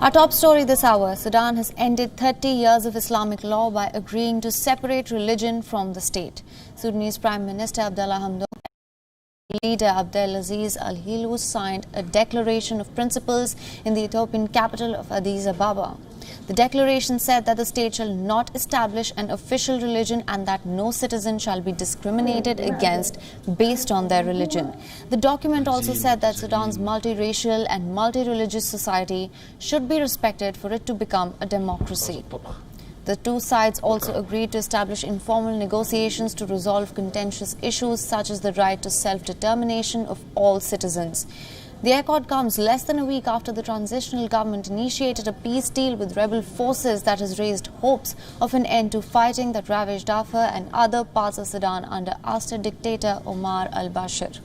Our top story this hour: Sudan has ended 30 years of Islamic law by agreeing to separate religion from the state. Sudanese Prime Minister Abdallah Hamdok and leader Abdelaziz Al-Hilou signed a declaration of principles in the Ethiopian capital of Addis Ababa. The declaration said that the state shall not establish an official religion and that no citizen shall be discriminated against based on their religion. The document also said that Sudan's multiracial and multi-religious society should be respected for it to become a democracy. The two sides also agreed to establish informal negotiations to resolve contentious issues such as the right to self-determination of all citizens. The accord comes less than a week after the transitional government initiated a peace deal with rebel forces that has raised hopes of an end to fighting that ravaged Darfur and other parts of Sudan under Ousted dictator Omar al-Bashir.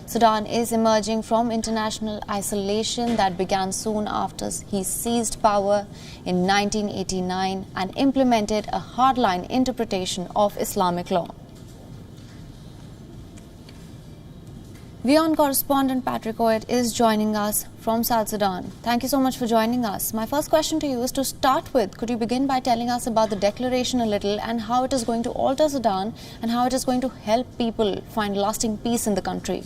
Sudan is emerging from international isolation that began soon after he seized power in 1989 and implemented a hardline interpretation of Islamic law. WION correspondent Patrick Oet is joining us from South Sudan. Thank you so much for joining us. My first question to you is, to start with, could you begin by telling us about the declaration a little and how it is going to alter Sudan and how it is going to help people find lasting peace in the country?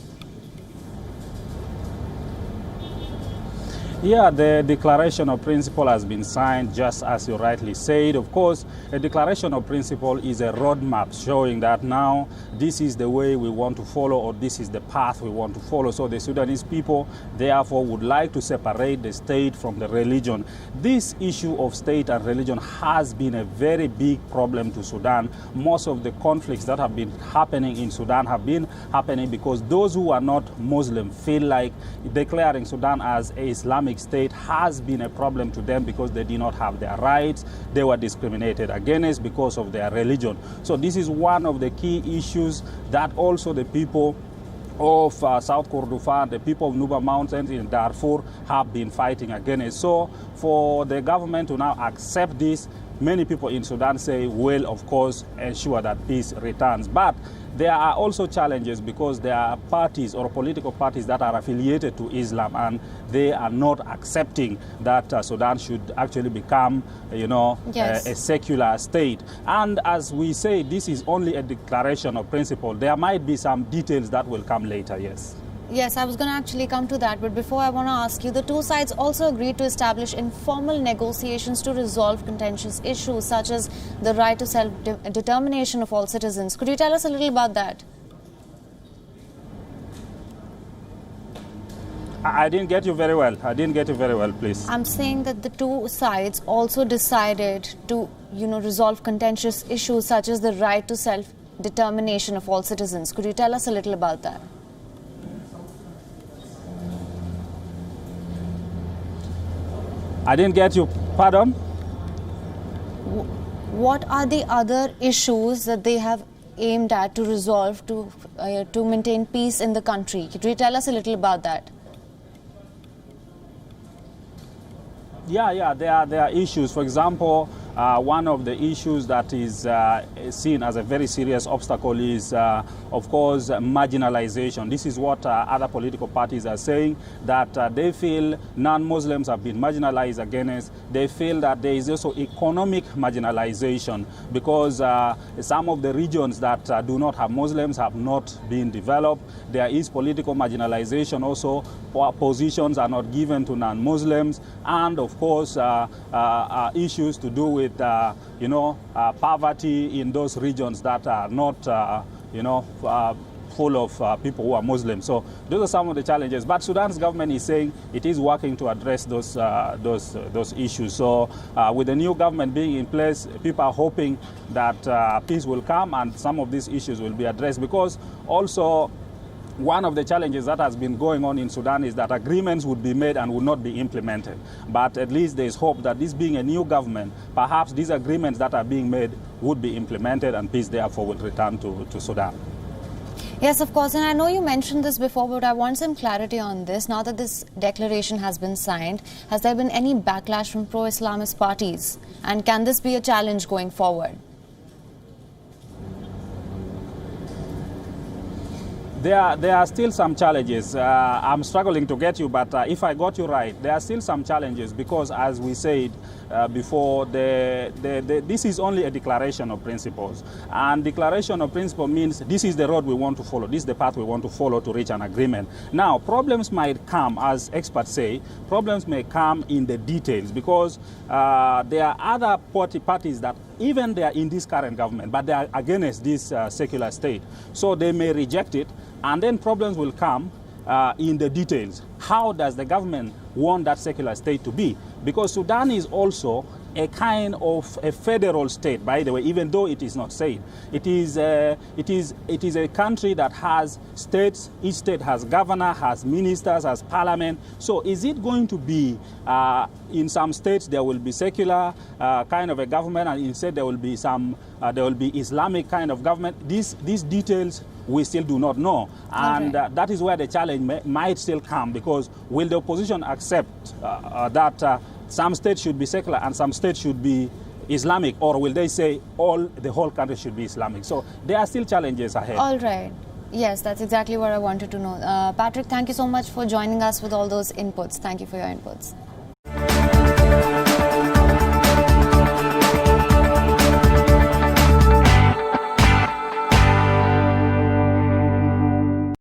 Yeah, the declaration of principle has been signed, just as you rightly said. Of course, a declaration of principle is a roadmap showing that now this is the way we want to follow, or this is the path we want to follow. So the Sudanese people, therefore, would like to separate the state from the religion. This issue of state and religion has been a very big problem to Sudan. Most of the conflicts that have been happening in Sudan have been happening because those who are not Muslim feel like declaring Sudan as an Islamic state has been a problem to them because they did not have their rights. They were discriminated against because of their religion. So this is one of the key issues that also the people of South Kordofan, the people of Nuba Mountains in Darfur have been fighting against. So for the government to now accept this, many people in Sudan say will, of course, ensure that peace returns. But there are also challenges because there are parties or political parties that are affiliated to Islam, and they are not accepting that Sudan should actually become, a secular state. And as we say, this is only a declaration of principle. There might be some details that will come later, yes. Yes, I was going to actually come to that, but before, I want to ask you, the two sides also agreed to establish informal negotiations to resolve contentious issues such as the right to self-determination of all citizens. Could you tell us a little about that? I didn't get you very well. Please. I'm saying that the two sides also decided to, resolve contentious issues such as the right to self-determination of all citizens. Could you tell us a little about that? I didn't get you. Pardon? What are the other issues that they have aimed at to resolve to maintain peace in the country? Could you tell us a little about that? Yeah, there are issues. For example, one of the issues that is seen as a very serious obstacle is, of course, marginalization. This is what other political parties are saying, that they feel non-Muslims have been marginalized against. They feel that there is also economic marginalization because some of the regions that do not have Muslims have not been developed. There is political marginalization also. Positions are not given to non-Muslims, and of course issues to do with poverty in those regions that are not full of people who are Muslim. So those are some of the challenges. But Sudan's government is saying it is working to address those issues. So with the new government being in place, people are hoping that peace will come and some of these issues will be addressed, because also one of the challenges that has been going on in Sudan is that agreements would be made and would not be implemented. But at least there is hope that this being a new government, perhaps these agreements that are being made would be implemented and peace therefore will return to Sudan. Yes, of course. And I know you mentioned this before, but I want some clarity on this. Now that this declaration has been signed, has there been any backlash from pro-Islamist parties? And can this be a challenge going forward? There are still some challenges. I'm struggling to get you, but if I got you right, there are still some challenges because, as we said before, this is only a declaration of principles. And declaration of principle means this is the road we want to follow, this is the path we want to follow to reach an agreement. Now, problems might come, as experts say, problems may come in the details because there are other parties that even they are in this current government, but they are against this secular state. So they may reject it, and then problems will come in the details. How does the government want that secular state to be? Because Sudan is also a kind of a federal state, by the way, even though it is not said. It is a country that has states. Each state has governor, has ministers, has parliament. So is it going to be, in some states there will be secular kind of a government, and instead there will be Islamic kind of government? These details we still do not know. And that is where the challenge might still come, because will the opposition accept that some states should be secular and some states should be Islamic, or will they say the whole country should be Islamic? So there are still challenges ahead. All right. Yes, that's exactly what I wanted to know. Patrick, thank you so much for joining us with all those inputs. Thank you for your inputs.